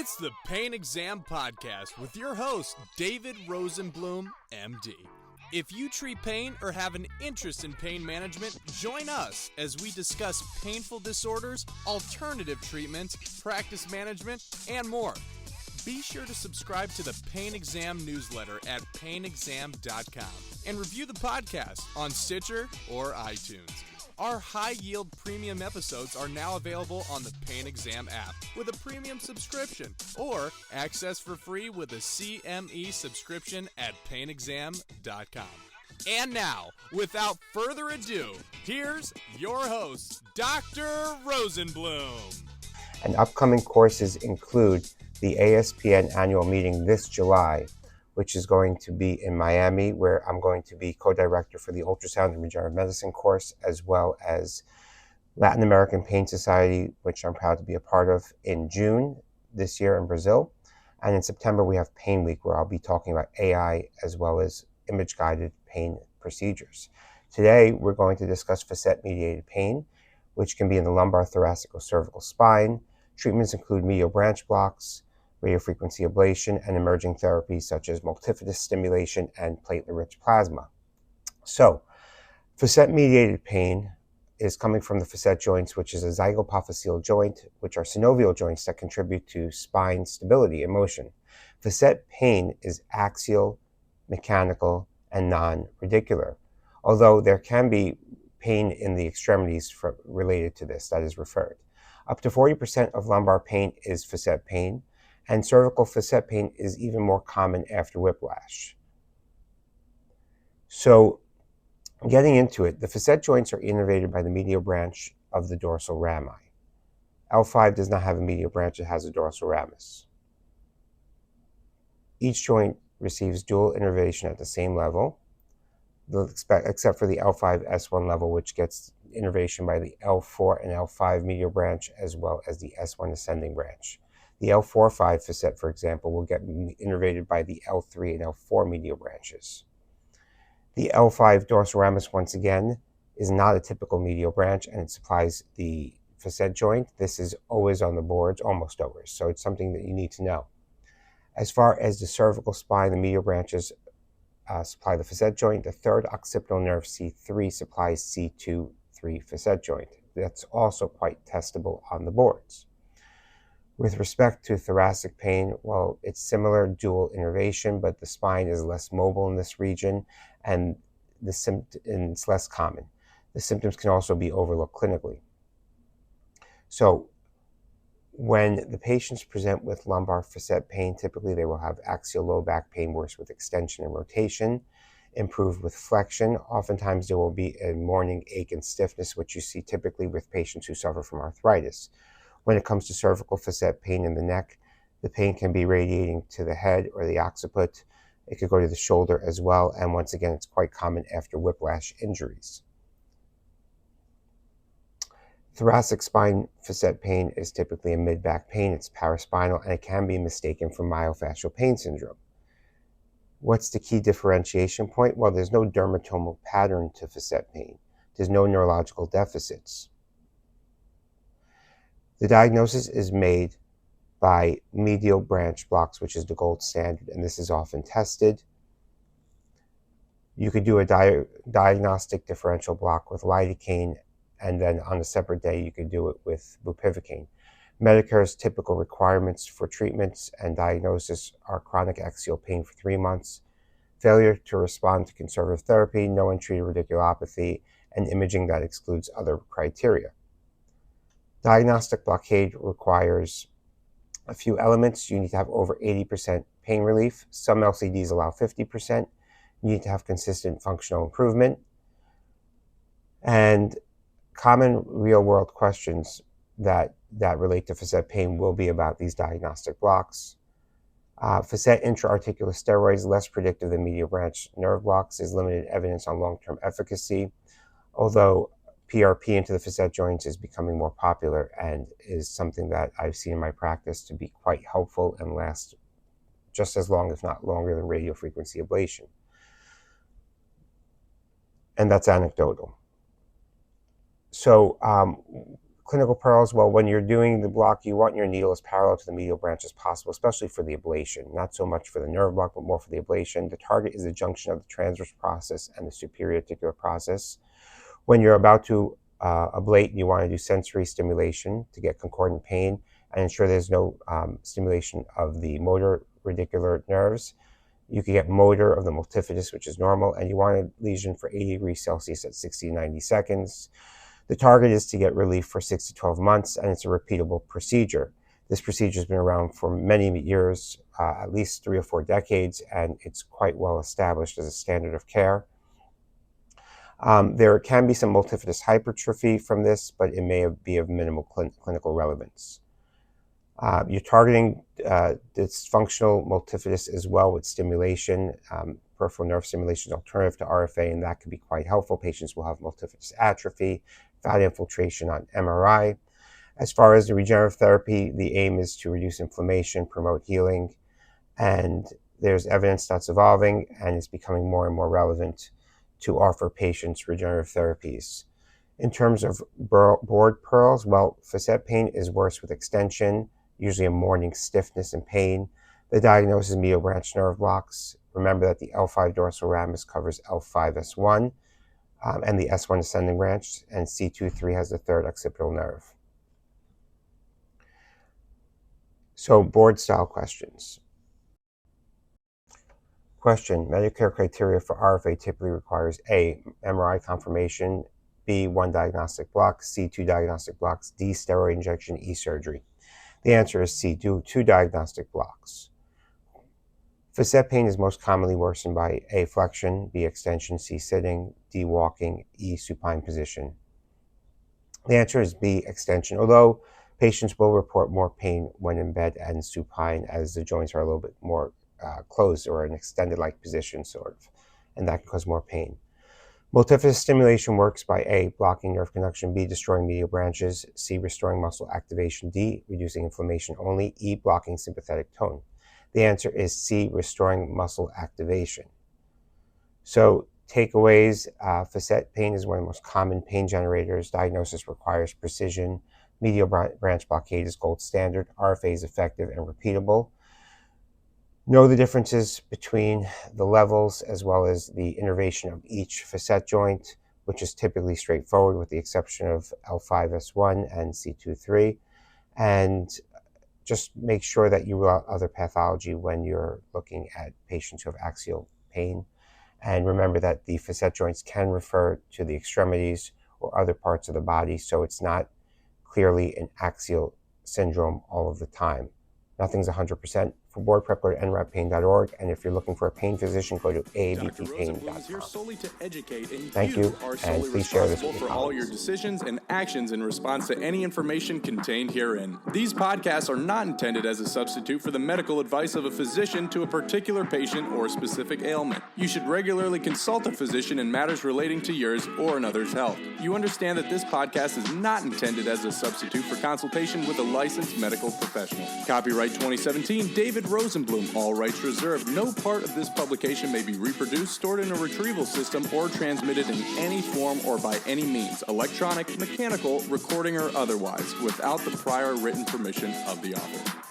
It's the PainExam Podcast with your host, David Rosenblum, MD. If you treat pain or have an interest in pain management, join us as we discuss painful disorders, alternative treatments, practice management, and more. Be sure to subscribe to the PainExam newsletter at PainExam.com and review the podcast on Stitcher or iTunes. Our high-yield premium episodes are now available on the PainExam app with a premium subscription or access for free with a CME subscription at PainExam.com. And now, without further ado, here's your host, Dr. Rosenblum. And upcoming courses include the ASPN annual meeting this July, which is going to be in Miami, where I'm going to be co-director for the Ultrasound and Regenerative Medicine course, as well as Latin American Pain Society, which I'm proud to be a part of, in June this year in Brazil. And in September, we have Pain Week, where I'll be talking about AI as well as image-guided pain procedures. Today, we're going to discuss Facet Mediated pain, which can be in the lumbar, thoracic, or cervical spine. Treatments include medial branch blocks, radiofrequency ablation, and emerging therapies such as multifidus stimulation and platelet-rich plasma. So, facet-mediated pain is coming from the facet joints, which is a zygapophyseal joint, which are synovial joints that contribute to spine stability and motion. Facet pain is axial, mechanical, and non-radicular, although there can be pain in the extremities related to this that is referred. Up to 40% of lumbar pain is facet pain, and cervical facet pain is even more common after whiplash. So, getting into it, the facet joints are innervated by the medial branch of the dorsal rami. L5 does not have a medial branch, it has a dorsal ramus. Each joint receives dual innervation at the same level, except for the L5 S1 level, which gets innervation by the L4 and L5 medial branch, as well as the S1 ascending branch. The L4-5 facet, for example, will get innervated by the L3 and L4 medial branches. The L5 dorsal ramus, once again, is not a typical medial branch, and it supplies the facet joint. This is always on the boards, almost always, so it's something that you need to know. As far as the cervical spine, the medial branches supply the facet joint. The third occipital nerve, C3, supplies C2-3 facet joint. That's also quite testable on the boards. With respect to thoracic pain, well, it's similar dual innervation, but the spine is less mobile in this region, and it's less common. The symptoms can also be overlooked clinically. So, when the patients present with lumbar facet pain, typically they will have axial low back pain worse with extension and rotation, improved with flexion. Oftentimes there will be a morning ache and stiffness, which you see typically with patients who suffer from arthritis. When it comes to cervical facet pain in the neck, the pain can be radiating to the head or the occiput. It could go to the shoulder as well, and once again, it's quite common after whiplash injuries. Thoracic spine facet pain is typically a mid-back pain. It's paraspinal, and it can be mistaken for myofascial pain syndrome. What's the key differentiation point? Well, there's no dermatomal pattern to facet pain. There's no neurological deficits. The diagnosis is made by medial branch blocks, which is the gold standard, and this is often tested. You could do a diagnostic differential block with lidocaine, and then on a separate day, you could do it with bupivacaine. Medicare's typical requirements for treatments and diagnosis are chronic axial pain for 3 months, failure to respond to conservative therapy, no untreated radiculopathy, and imaging that excludes other criteria. Diagnostic blockade requires a few elements. You need to have over 80% pain relief. Some LCDs allow 50%. You need to have consistent functional improvement. And common real-world questions that relate to facet pain will be about these diagnostic blocks. Facet intra-articular steroids, less predictive than medial branch nerve blocks, is limited evidence on long-term efficacy, although PRP into the facet joints is becoming more popular and is something that I've seen in my practice to be quite helpful and last just as long, if not longer, than radiofrequency ablation. And that's anecdotal. So Clinical pearls, well, when you're doing the block, you want your needle as parallel to the medial branch as possible, especially for the ablation. Not so much for the nerve block, but more for the ablation. The target is the junction of the transverse process and the superior articular process. When you're about to ablate, you want to do sensory stimulation to get concordant pain and ensure there's no stimulation of the motor radicular nerves. You can get motor of the multifidus, which is normal, and you want a lesion for 80 degrees Celsius at 60 to 90 seconds. The target is to get relief for 6 to 12 months, and it's a repeatable procedure. This procedure has been around for many years, at least 3 or 4 decades, and it's quite well established as a standard of care. There can be some multifidus hypertrophy from this, but it may be of minimal clinical relevance. You're targeting dysfunctional multifidus as well with stimulation. Peripheral nerve stimulation is alternative to RFA, and that can be quite helpful. Patients will have multifidus atrophy, fat infiltration on MRI. As far as the regenerative therapy, the aim is to reduce inflammation, promote healing, and there's evidence that's evolving and it's becoming more and more relevant to offer patients regenerative therapies. In terms of board pearls, well, facet pain is worse with extension, usually a morning stiffness and pain. The diagnosis is medial branch nerve blocks. Remember that the L5 dorsal ramus covers L5 S1 and the S1 ascending branch, and C2-3 has the third occipital nerve. So board style questions. Question: Medicare criteria for RFA typically requires A, MRI confirmation, B, 1 diagnostic block, C, 2 diagnostic blocks, D, steroid injection, E, surgery. The answer is C, 2 diagnostic blocks. Facet pain is most commonly worsened by A, flexion, B, extension, C, sitting, D, walking, E, supine position. The answer is B, extension, although patients will report more pain when in bed and supine as the joints are a little bit more closed or an extended-like position, sort of, and that can cause more pain. Multifidus stimulation works by A, blocking nerve conduction, B, destroying medial branches, C, restoring muscle activation, D, reducing inflammation only, E, blocking sympathetic tone. The answer is C, restoring muscle activation. So takeaways: facet pain is one of the most common pain generators. Diagnosis requires precision. Medial branch blockade is gold standard. RFA is effective and repeatable. Know the differences between the levels as well as the innervation of each facet joint, which is typically straightforward with the exception of L5-S1 and C2-3. And just make sure that you rule out other pathology when you're looking at patients who have axial pain. And remember that the facet joints can refer to the extremities or other parts of the body, so it's not clearly an axial syndrome all of the time. Nothing's 100%. For board prep, go to nrappain.org, and if you're looking for a pain physician, go to ABPPain.com. Thank you, and please share this with your for all your decisions and actions in response to any information contained herein. These podcasts are not intended as a substitute for the medical advice of a physician to a particular patient or specific ailment. You should regularly consult a physician in matters relating to yours or another's health. You understand that this podcast is not intended as a substitute for consultation with a licensed medical professional. Copyright 2017, David Rosenblum, all rights reserved. No part of this publication may be reproduced, stored in a retrieval system, or transmitted in any form or by any means, electronic, mechanical, recording, or otherwise, without the prior written permission of the author.